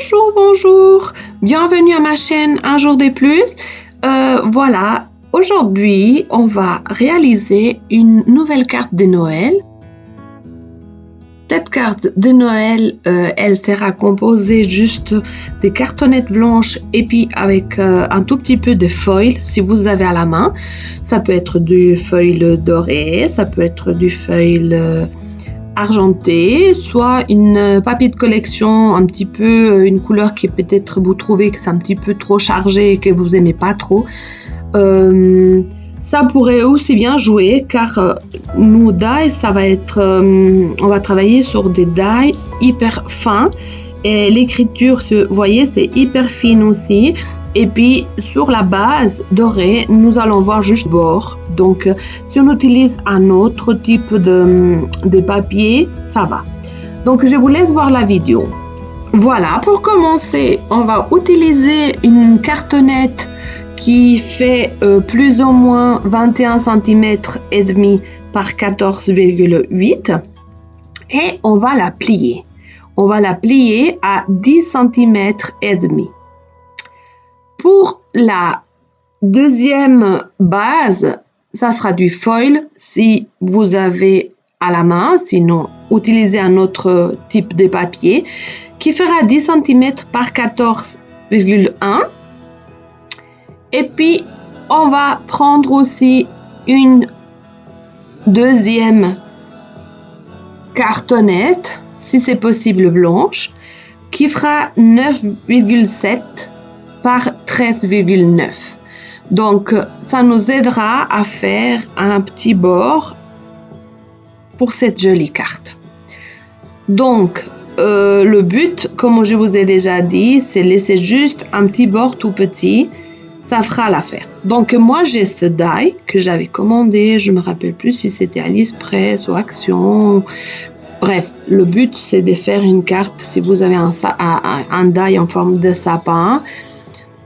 Bonjour, bonjour, bienvenue à ma chaîne Un jour de plus. Voilà, aujourd'hui on va réaliser une nouvelle carte de Noël. Cette carte de Noël, elle sera composée juste des cartonnettes blanches et puis avec un tout petit peu de foil si vous avez à la main. Ça peut être du foil doré, ça peut être du foil argenté, soit une papier de collection, un petit peu une couleur qui peut-être vous trouvez que c'est un petit peu trop chargé et que vous aimez pas trop. Ça pourrait aussi bien jouer car nos die, ça va être, on va travailler sur des die hyper fins et l'écriture, vous voyez, c'est hyper fine aussi. Et puis sur la base dorée, nous allons voir juste bord. Donc si on utilise un autre type de papier, ça va. Donc je vous laisse voir la vidéo. Voilà, pour commencer, on va utiliser une cartonnette qui fait plus ou moins 21 cm et demi par 14,8 et on va la plier. On va la plier à 10 cm et demi. Pour la deuxième base, ça sera du foil si vous avez à la main, sinon utilisez un autre type de papier qui fera 10 cm par 14,1. Et puis, on va prendre aussi une deuxième cartonnette, si c'est possible blanche, qui fera 9,7 par 13,9. Donc, ça nous aidera à faire un petit bord pour cette jolie carte. Donc, le but, comme je vous ai déjà dit, c'est laisser juste un petit bord tout petit. Ça fera l'affaire. Donc, moi, j'ai ce die que j'avais commandé. Je ne me rappelle plus si c'était AliExpress ou Action. Bref, le but, c'est de faire une carte. Si vous avez un die en forme de sapin,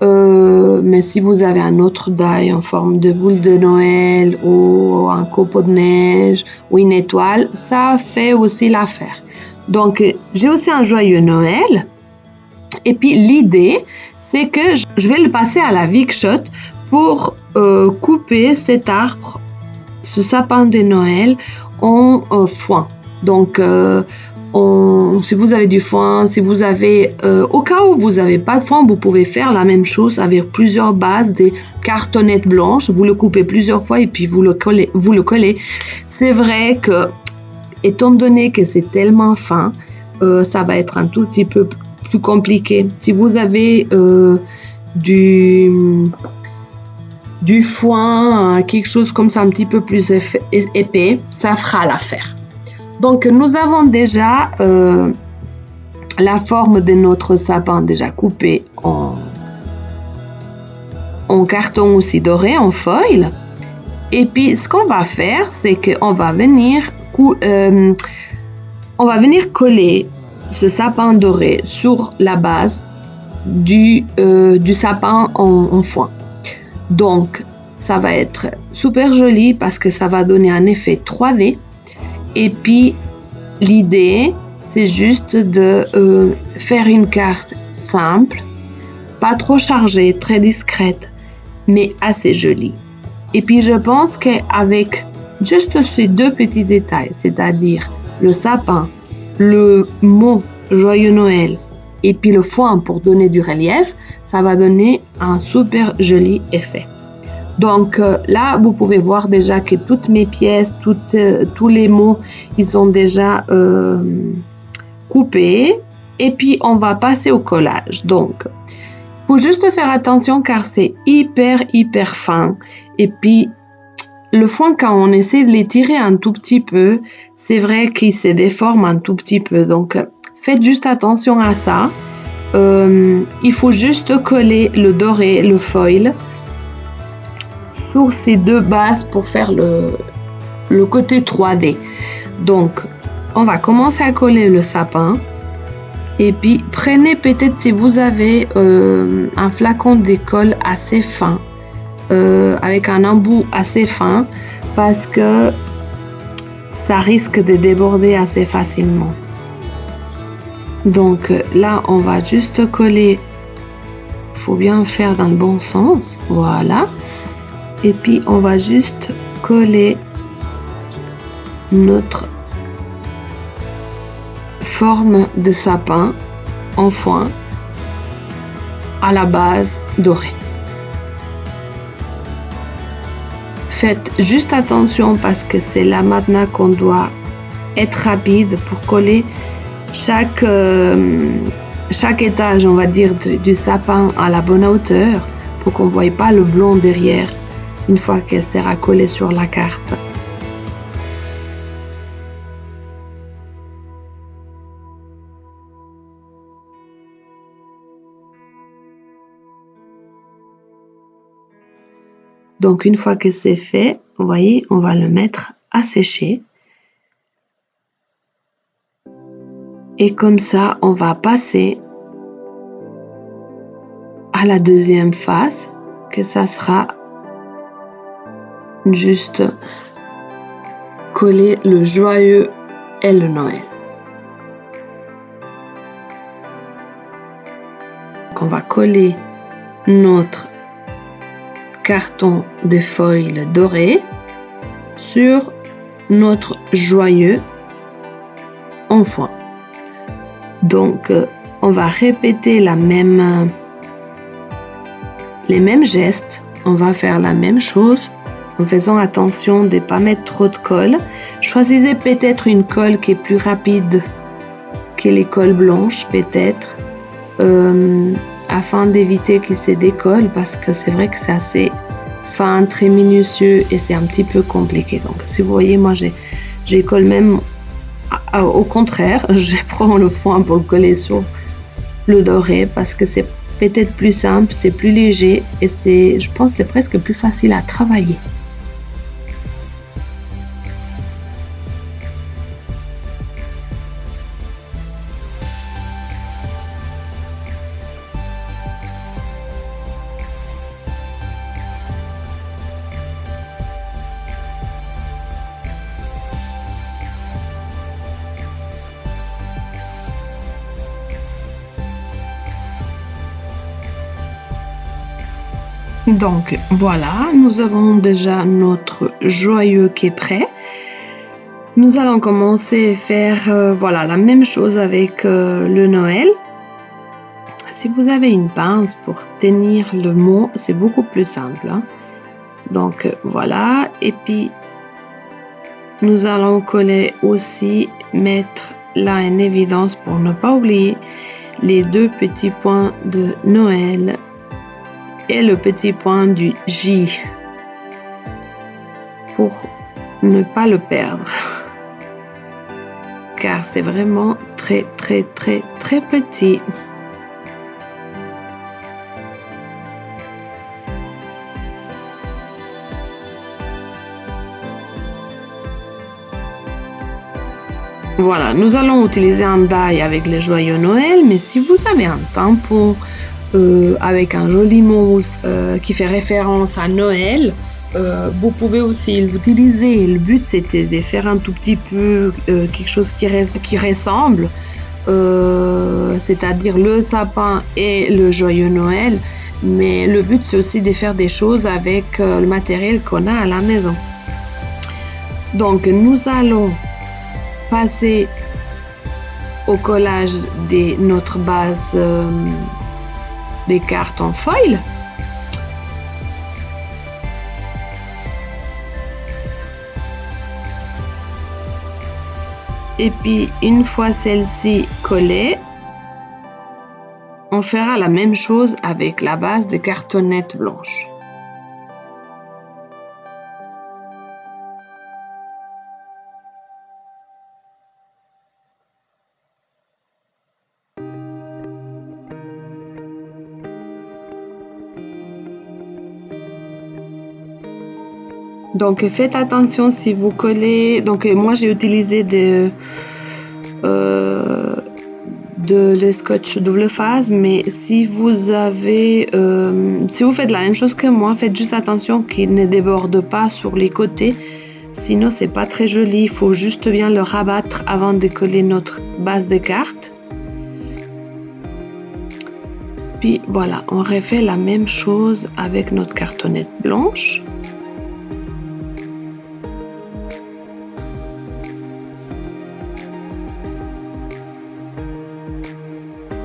mais si vous avez un autre die en forme de boule de Noël ou un copeau de neige ou une étoile, ça fait aussi l'affaire. Donc, j'ai aussi un joyeux Noël. Et puis, l'idée, c'est que je vais le passer à la Big Shot pour couper cet arbre, ce sapin de Noël en foin. Donc, si vous avez du foin, si vous avez, au cas où vous n'avez pas de foin, vous pouvez faire la même chose avec plusieurs bases, des cartonnettes blanches. Vous le coupez plusieurs fois et puis vous le collez. C'est vrai que, étant donné que c'est tellement fin, ça va être un tout petit peu plus compliqué. Si vous avez du foin, quelque chose comme ça un petit peu plus épais, ça fera l'affaire. Donc nous avons déjà la forme de notre sapin déjà coupée en carton aussi doré, en foil. Et puis ce qu'on va faire, c'est qu'on va venir coller ce sapin doré sur la base du sapin en foin. Donc, ça va être super joli parce que ça va donner un effet 3D. Et puis, l'idée, c'est juste de faire une carte simple, pas trop chargée, très discrète, mais assez jolie. Et puis, je pense qu'avec juste ces deux petits détails, c'est-à-dire le sapin, le mot Joyeux Noël et puis le foin pour donner du relief, ça va donner un super joli effet. Donc là, vous pouvez voir déjà que toutes mes pièces, tous les mots, ils sont déjà coupés. Et puis, on va passer au collage. Donc, il faut juste faire attention car c'est hyper fin. Et puis, le foin, quand on essaie de l'étirer un tout petit peu, c'est vrai qu'il se déforme un tout petit peu. Donc, faites juste attention à ça. Il faut juste coller le doré, le foil, sur ces deux bases pour faire le côté 3D. Donc, on va commencer à coller le sapin. Et puis, prenez peut-être si vous avez un flacon de colle assez fin. Avec un embout assez fin parce que ça risque de déborder assez facilement. Donc là, on va juste coller. Il faut bien faire dans le bon sens. Voilà. Et puis, on va juste coller notre forme de sapin en foin à la base dorée. Faites juste attention parce que c'est là maintenant qu'on doit être rapide pour coller chaque étage, on va dire, du sapin à la bonne hauteur pour qu'on ne voie pas le blond derrière une fois qu'elle sera collée sur la carte. Donc une fois que c'est fait, vous voyez, on va le mettre à sécher. Et comme ça, on va passer à la deuxième phase, que ça sera juste coller le joyeux et le Noël. Donc on va coller notre carton de foil doré sur notre joyeux en foin. Donc on va répéter les mêmes gestes, on va faire la même chose en faisant attention de ne pas mettre trop de colle. Choisissez peut-être une colle qui est plus rapide que les colles blanches peut-être afin d'éviter qu'il se décolle parce que c'est vrai que c'est assez fin, très minutieux et c'est un petit peu compliqué. Donc si vous voyez, moi j'ai colle même au contraire, je prends le foin pour le coller sur le doré parce que c'est peut-être plus simple, c'est plus léger et je pense que c'est presque plus facile à travailler. Donc voilà, nous avons déjà notre joyeux qui est prêt. Nous allons commencer à faire voilà, la même chose avec le Noël. Si vous avez une pince pour tenir le mot, c'est beaucoup plus simple. Hein. Donc voilà, et puis nous allons coller aussi, mettre là en évidence pour ne pas oublier les deux petits points de Noël et le petit point du J pour ne pas le perdre car c'est vraiment très très très très petit. Voilà, nous allons utiliser un die avec les joyeux Noël, mais si vous avez un tampon avec un joli mot qui fait référence à Noël, vous pouvez aussi l'utiliser. Le but c'était de faire un tout petit peu quelque chose qui ressemble, c'est-à-dire le sapin et le joyeux Noël, mais le but c'est aussi de faire des choses avec le matériel qu'on a à la maison. Donc nous allons passer au collage de notre base des cartes en foil. Et puis une fois celle-ci collée, on fera la même chose avec la base de cartonnettes blanches. Donc faites attention si vous collez. Donc moi j'ai utilisé le scotch double phase, mais si vous faites la même chose que moi, faites juste attention qu'il ne déborde pas sur les côtés, sinon c'est pas très joli. Il faut juste bien le rabattre avant de coller notre base de cartes. puis voilà, on refait la même chose avec notre cartonnette blanche.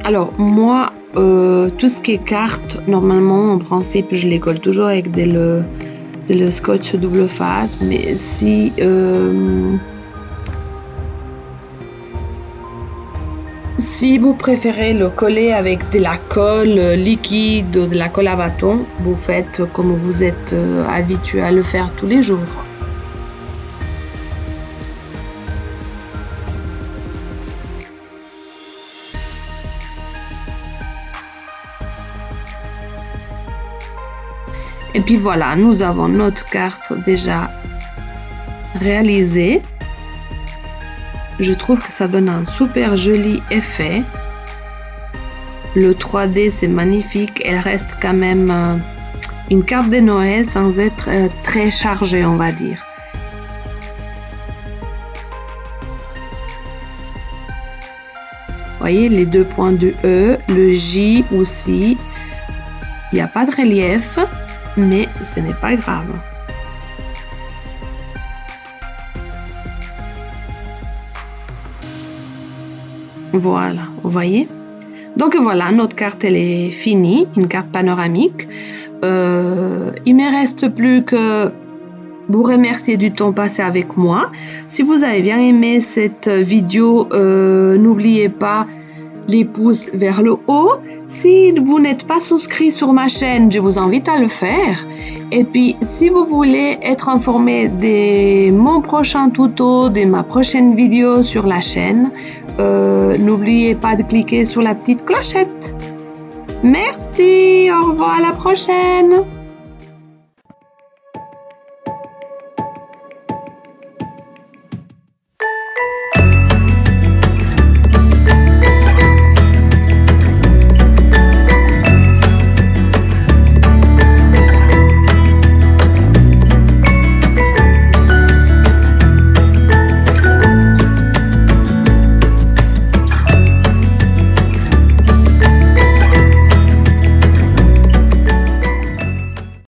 Alors moi, tout ce qui est cartes, normalement, en principe, je les colle toujours avec le scotch double face, mais si vous préférez le coller avec de la colle liquide ou de la colle à bâton, vous faites comme vous êtes habitué à le faire tous les jours. Et puis voilà, nous avons notre carte déjà réalisée. Je trouve que ça donne un super joli effet. Le 3D, c'est magnifique. Elle reste quand même une carte de Noël sans être très chargée, on va dire. Vous voyez les deux points de E, le J aussi. Il n'y a pas de relief, mais ce n'est pas grave. Voilà, vous voyez. Donc voilà, notre carte elle est finie, une carte panoramique. Il me reste plus que vous remercier du temps passé avec moi. Si vous avez bien aimé cette vidéo, n'oubliez pas les pouces vers le haut. Si vous n'êtes pas souscrit sur ma chaîne, je vous invite à le faire. Et puis, si vous voulez être informé de mon prochain tuto, de ma prochaine vidéo sur la chaîne, n'oubliez pas de cliquer sur la petite clochette. Merci, au revoir, à la prochaine.